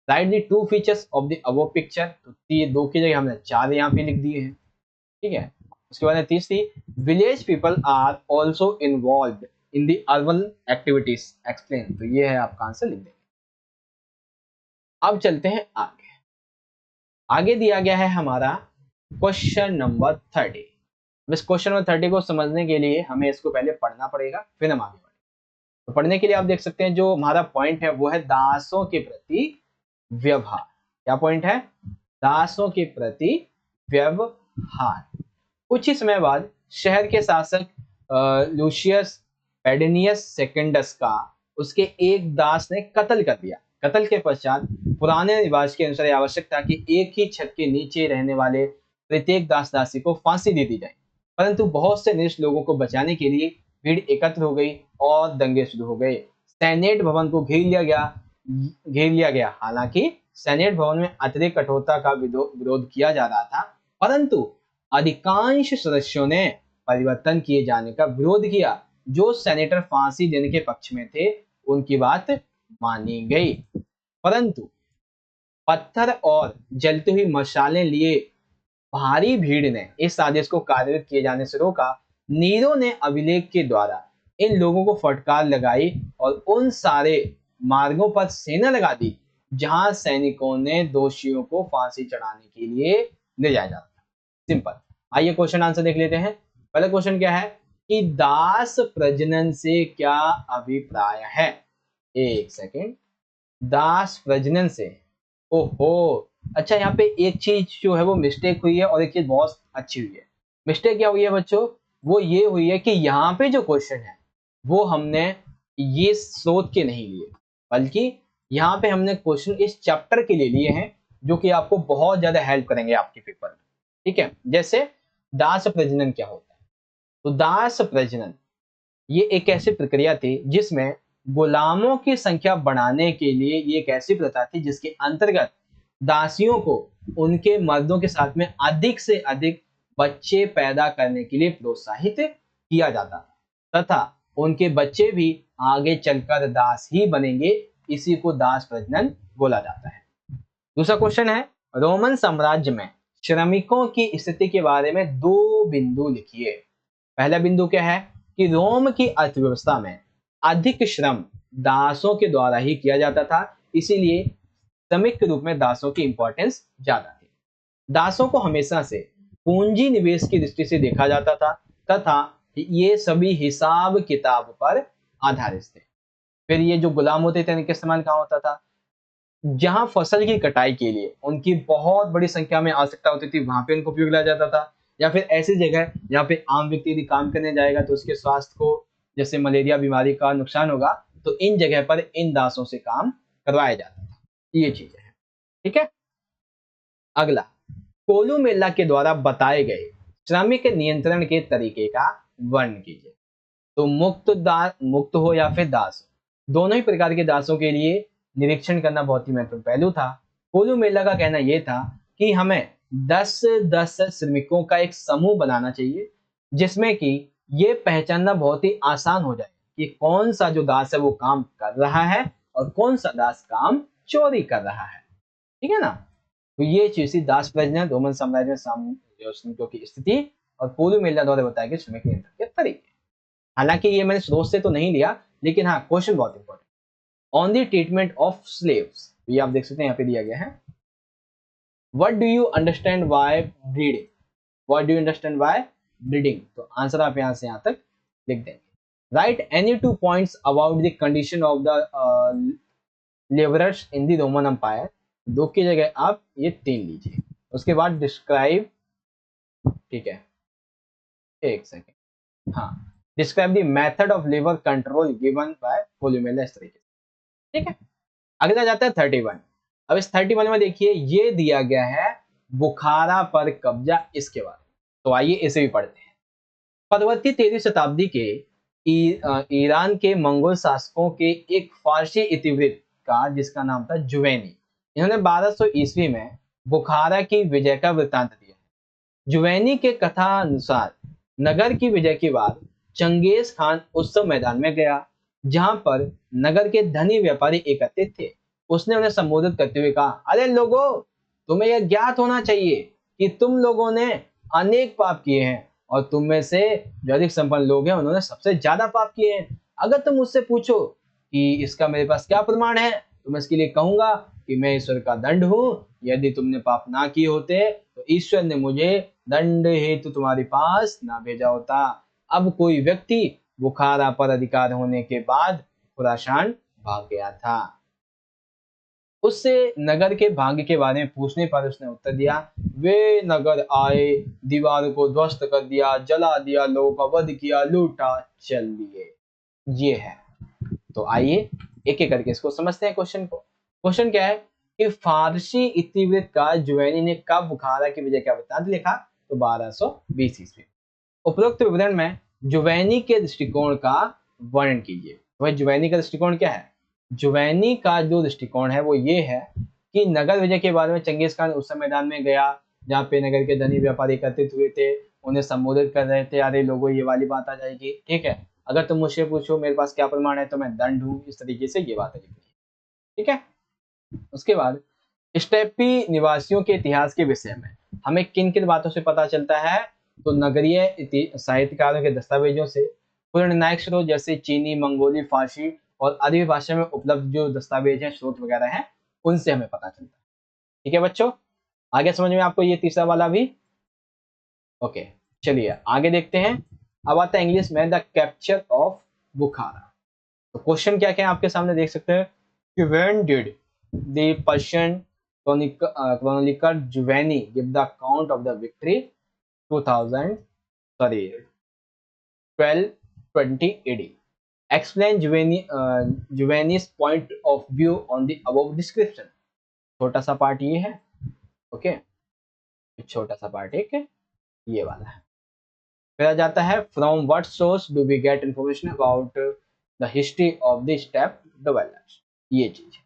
Right the two features of the above picture. तो ये दो की जगह हमने 4 यहाँ पे लिख दिए हैं, ठीक है। उसके बाद तीसरी, village people are also involve in the urban activities explain. तो ये है आपका आंसर, लिख देंगे। अब चलते हैं आगे। आगे दिया गया है हमारा क्वेश्चन नंबर 30। इस क्वेश्चन नंबर 30 को समझने के लिए हमें इसको पहले पढ़ना पड़ेगा, फिर हम आगे बढ़ेंगे। तो पढ़ने के लिए आप देख सकते हैं जो हमारा पॉइंट है वो है दासों के प्रति व्यवहार। क्या पॉइंट है? दासों के प्रति व्यवहार। कुछ ही समय बाद शहर के शासक लूशियस पेडिनियस सेकेंडस का उसके एक दास ने कत्ल कर दिया। कत्ल के पश्चात पुराने रिवाज के अनुसार आवश्यक था कि एक ही छत के नीचे रहने वाले प्रत्येक दास दासी को फांसी दे दी जाए, परंतु बहुत से निष्ठ लोगों को बचाने के लिए भीड़ एकत्र हो गई और दंगे शुरू हो गए। सेनेट भवन को घेर लिया गया। हालांकि सेनेट भवन में अतिरिक्त कठोरता का विरोध किया जा रहा था, परंतु अधिकांश सदस्यों ने परिवर्तन किए जाने का विरोध किया। जो सेनेटर फांसी देने के पक्ष में थे उनकी बात मानी गई, परंतु पत्थर और जलती हुई मशालें लिए भारी भीड़ ने इस आदेश को कार्यरत किए जाने से रोका। नीरो ने अभिलेख के द्वारा इन लोगों को फटकार लगाई और उन सारे मार्गों पर सेना लगा दी जहां सैनिकों ने दोषियों को फांसी चढ़ाने के लिए ले जाया जाता था। सिंपल, आइए क्वेश्चन आंसर देख लेते हैं। पहला क्वेश्चन क्या है कि दास प्रजनन से क्या अभिप्राय है। एक सेकेंड, दास प्रजनन से, ओहो, अच्छा यहाँ पे एक चीज जो है वो मिस्टेक हुई है और एक चीज बहुत अच्छी हुई है। मिस्टेक क्या हुई है बच्चों, वो ये हुई है कि यहाँ पे जो क्वेश्चन है वो हमने ये सोच के नहीं लिए, बल्कि यहाँ पे हमने क्वेश्चन इस चैप्टर के लिए लिए हैं जो कि आपको बहुत ज्यादा हेल्प करेंगे आपके पेपर में। ठीक है, जैसे दास प्रजनन क्या होता है। तो दास प्रजनन ये एक ऐसी प्रक्रिया थी जिसमें गुलामों की संख्या बढ़ाने के लिए, ये एक ऐसी प्रथा थी जिसके अंतर्गत दासियों को उनके मर्दों के साथ में अधिक से अधिक बच्चे पैदा करने के लिए प्रोत्साहित किया जाता था तथा उनके बच्चे भी आगे चलकर दास ही बनेंगे। इसी को दास प्रजनन बोला जाता है। दूसरा क्वेश्चन है, रोमन साम्राज्य में श्रमिकों की स्थिति के बारे में दो बिंदु लिखिए। पहला बिंदु क्या है कि रोम की अर्थव्यवस्था में अधिक श्रम दासों के द्वारा ही किया जाता था, इसीलिए श्रमिक के रूप में दासों की इंपॉर्टेंस ज्यादा थी। दासों को हमेशा से पूंजी निवेश की दृष्टि से देखा जाता था तथा ये सभी हिसाब किताब पर आधारित थे। फिर ये जो गुलाम होते थे इनका इस्तेमाल कहाँ होता था, जहां फसल की कटाई के लिए उनकी बहुत बड़ी संख्या में आवश्यकता होती थी वहां पे उनको उपयोग लाया जाता था, या फिर ऐसी जगह जहाँ पे आम व्यक्ति यदि काम करने जाएगा तो उसके स्वास्थ्य को, जैसे मलेरिया बीमारी का नुकसान होगा, तो इन जगह पर इन दासों से काम करवाया जाता था। ये चीजें हैं। ठीक है, अगला, कोलू मेला के द्वारा बताए गए श्रमिक नियंत्रण के तरीके का वर्णन कीजिए। तो मुक्त हो या फिर दास हो, दोनों ही प्रकार के दासों के लिए निरीक्षण करना बहुत ही महत्वपूर्ण पहलू था। कोलू मेला का कहना यह था कि हमें 10-10 श्रमिकों का एक समूह बनाना चाहिए जिसमें कि ये पहचानना बहुत ही आसान हो जाए कि कौन सा जो दास है वो काम कर रहा है और कौन सा दास काम चोरी कर रहा है। ठीक है ना, तो ये चीज थी दास प्रजनन, रोमन साम्राज्य में श्रमिकों की स्थिति, और कोलू मेला द्वारा बताया गया श्रमिक नियंत्रण के तरीके। हालांकि ये मैंने स्रोत से तो नहीं लिया, लेकिन हाँ क्वेश्चन बहुत important. On the treatment of slaves, ये आप देख सकते हैं यहाँ पे दिया गया है। What do you understand by breeding, what do you understand by breeding, तो आंसर आप यहाँ से यहाँ तक लिख देंगे। Write any 2 points about the condition of the labourers in the Roman empire, दो की जगह आप ये 3 लीजिए। उसके बाद डिस्क्राइब, ठीक है, एक सेकेंड, हाँ, describe the method of labour control given by columella, इस तरीके से। ठीक है, अगला जाता है 31। अब इस 31 में देखिए ये दिया गया है बुखारा पर कब्जा, इसके बाद तो आइए इसे भी पढ़ते हैं। परवर्ती 13वीं शताब्दी के ईरान के मंगोल शासकों के एक फारसी इतिवृत्त का जिसका नाम था जुवैनी, इन्होंने 1200 ईस्वी में बुखारा की विजय का वृत्तांत दिया। जुवैनी के कथा अनुसार नगर की विजय के बाद चंगेज खान उत्सव मैदान में गया जहां पर नगर के धनी व्यापारी एकत्रित थे। उसने उन्हें संबोधित करते हुए कहा, अरे लोगों, तुम्हें यह ज्ञात होना चाहिए कि तुम लोगों ने अनेक पाप किए हैं और तुम में से जो अधिक संपन्न लोग हैं उन्होंने सबसे ज्यादा पाप किए हैं। अगर तुम मुझसे पूछो कि इसका मेरे पास क्या प्रमाण है, तो मैं इसके लिए कहूंगा कि मैं ईश्वर का दंड हूं। यदि तुमने पाप ना किए होते तो ईश्वर ने मुझे दंड हेतु तुम्हारे पास ना भेजा होता। अब कोई व्यक्ति बुखारा पर अधिकार होने के बाद खुरासान भाग गया था। उससे नगर के भाग्य के बारे में पूछने पर उसने उत्तर दिया, वे नगर आए, दीवारों को ध्वस्त कर दिया, जला दिया, लोगों का वध किया, लूटा, चल लिए। ये है। तो आइए एक एक करके इसको समझते हैं क्वेश्चन को। क्वेश्चन क्या है कि फारसी इतिवृत्त का जुवैनी ने कब बुखारा की विजय का वृत्तांत लिखा, तो 1220 ईस्वी। उपरोक्त विवरण में जुवैनी के दृष्टिकोण का वर्णन कीजिए। वह जुवैनी का दृष्टिकोण क्या है, जुवैनी का जो दृष्टिकोण है वो ये है कि नगर विजय के बारे में चंगेज खान उस मैदान में गया जहाँ पे नगर के धनी व्यापारी एकत्रित हुए थे, उन्हें संबोधित कर रहे थे, अरे लोगों ये वाली बात आ जाएगी। ठीक है, अगर तुम मुझसे पूछो मेरे पास क्या प्रमाण है तो मैं दंड हूं, इस तरीके से ये बातें लिखनी है। ठीक है, उसके बाद स्टेपी निवासियों के इतिहास के विषय में हमें किन किन बातों से पता चलता है, तो नगरीय साहित्यकारों के दस्तावेजों से, पुरानायक स्रोत जैसे चीनी, मंगोली, फारसी और अरबी भाषा में उपलब्ध जो दस्तावेज हैं, स्रोत वगैरह हैं, उनसे हमें पता चलता है। ठीक है बच्चों, आगे समझ में आपको ये तीसरा वाला भी ओके, चलिए आगे देखते हैं। अब आता है इंग्लिश में द कैप्चर ऑफ बुखारा। तो क्वेश्चन क्या क्या है आपके सामने देख सकते हैं कि when did the Persian chronicler Juvaini give the account of the victory 2000 sorry 1220 AD। Explain Juvaini's point of view on the above description. छोटा सा पार्ट ये है, ओके, छोटा सा पार्ट एक ये वाला है। फिर आ जाता है from what source do we get information about the history of the step developers, ये चीज।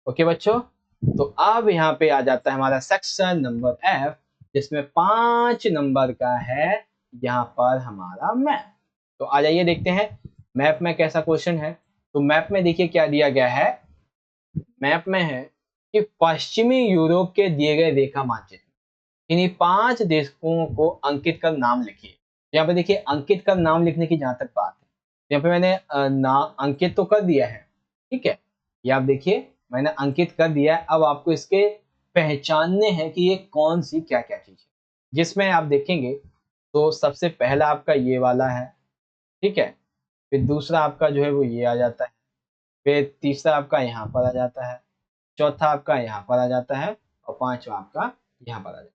ओके बच्चों, तो अब यहाँ पे आ जाता है हमारा सेक्शन नंबर F, जिसमें 5 नंबर का है यहाँ पर हमारा मैप। तो आ जाइए देखते हैं मैप में कैसा क्वेश्चन है। तो मैप में देखिए क्या दिया गया है। मैप में है कि पश्चिमी यूरोप के दिए गए रेखा मानचित्र, इन्हीं 5 देशों को अंकित कर नाम लिखिए। यहाँ पे देखिए अंकित कर नाम लिखने की जहां तक बात है, यहाँ पे मैंने अंकित तो कर दिया है, ठीक है, ये आप देखिए मैंने अंकित कर दिया है। अब आपको इसके पहचानने हैं कि ये कौन सी क्या क्या चीज है, जिसमें आप देखेंगे तो सबसे पहला आपका ये वाला है, ठीक है, फिर दूसरा आपका जो है वो ये आ जाता है, फिर तीसरा आपका यहाँ पर आ जाता है, चौथा आपका यहाँ पर आ जाता है, और पांचवा आपका यहाँ पर आ जाता है।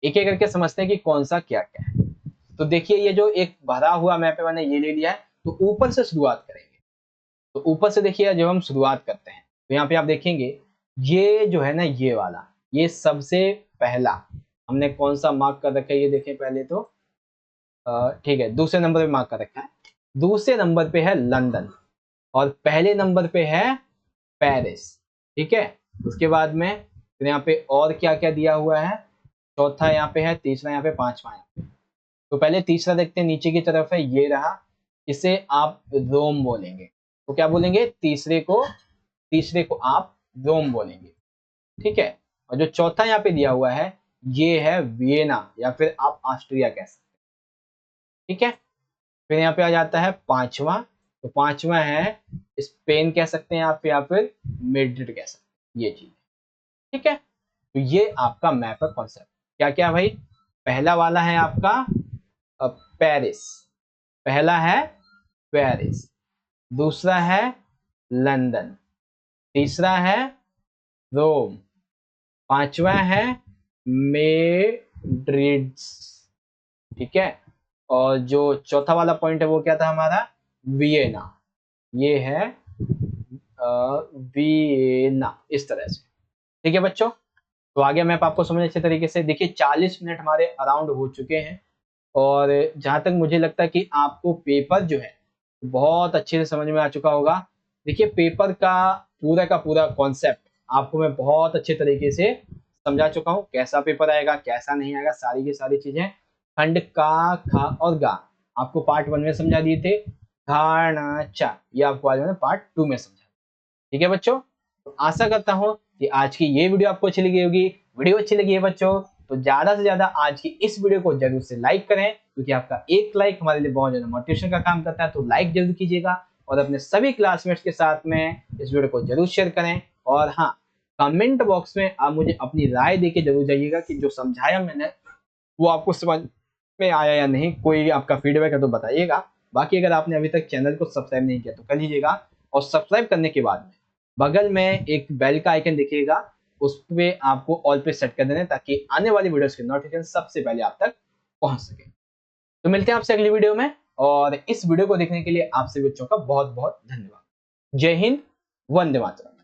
एक एक करके समझते हैं कि कौन सा क्या क्या है। तो देखिए ये जो एक भरा हुआ मैप है मैंने ये ले लिया है, तो ऊपर से शुरुआत करेंगे। तो ऊपर से देखिए जब हम शुरुआत करते हैं तो यहाँ पे आप देखेंगे ये जो है ना ये वाला, ये सबसे पहला हमने कौन सा मार्क कर रखा है ये देखें पहले तो, ठीक है, दूसरे नंबर पे मार्क कर रखा है। दूसरे नंबर पे है लंदन और पहले नंबर पे है पेरिस, ठीक है। उसके बाद में फिर यहाँ पे और क्या क्या दिया हुआ है, चौथा यहाँ पे है, तीसरा यहाँ पे, पांचवा यहाँ पे। तो पहले तीसरा देखते हैं, नीचे की तरफ है, ये रहा, इसे आप रोम बोलेंगे। तो क्या बोलेंगे, तीसरे को आप रोम बोलेंगे, ठीक है। और जो चौथा यहाँ पे दिया हुआ है ये है वियना, या फिर आप ऑस्ट्रिया कह सकते हैं, ठीक है। फिर यहाँ पे आ जाता है पांचवा, तो पांचवा है स्पेन कह सकते हैं आप, या फिर मेड्रिड कह सकते हैं, ये चीज, ठीक है। तो ये आपका मैप है कॉन्सेप्ट। क्या क्या भाई, पहला वाला है आपका पेरिस, पहला है पेरिस, दूसरा है लंदन, तीसरा है रोम, पांचवा है मेड्रिड, ठीक है। और जो चौथा वाला पॉइंट है वो क्या था हमारा, वियना, ये है वियना, इस तरह से, ठीक है बच्चों। तो आगे मैप आपको समझ अच्छे तरीके से, देखिए 40 मिनट हमारे अराउंड हो चुके हैं, और जहां तक मुझे लगता है कि आपको पेपर जो है बहुत अच्छे से समझ में आ चुका होगा। देखिए पेपर का पूरा कॉन्सेप्ट आपको मैं बहुत अच्छे तरीके से समझा चुका हूँ, कैसा पेपर आएगा कैसा नहीं आएगा, सारी की सारी चीजें, खंड का, खा और गा आपको पार्ट 1 में समझा दिए थे, घा ना चा ये आपको आज मैंने पार्ट 2 में समझा, ठीक है बच्चों। तो आशा करता हूँ कि आज की ये वीडियो आपको अच्छी लगी होगी। वीडियो अच्छी लगी है बच्चों तो ज्यादा से ज्यादा आज की इस वीडियो को जरूर से लाइक करें, क्योंकि आपका एक लाइक हमारे लिए बहुत ज्यादा मोटिवेशन का काम करता है। तो लाइक जरूर कीजिएगा और अपने सभी क्लासमेट्स के साथ में इस वीडियो को जरूर शेयर करें। और हाँ, कमेंट बॉक्स में आप मुझे अपनी राय देके जरूर जाइएगा कि जो समझाया मैंने वो आपको समझ में आया या नहीं, कोई आपका फीडबैक है तो बताइएगा। बाकी अगर आपने अभी तक चैनल को सब्सक्राइब नहीं किया तो कर लीजिएगा, और सब्सक्राइब करने के बाद में बगल में एक बेल का आइकन दिखेगा, उस पे आपको ऑल पे सेट कर देना ताकि आने वाली वीडियोस के नोटिफिकेशन सबसे पहले आप तक पहुंच सके। तो मिलते हैं आपसे अगली वीडियो में, और इस वीडियो को देखने के लिए आप सभी बच्चों का बहुत बहुत धन्यवाद। जय हिंद, वंदे मातरम।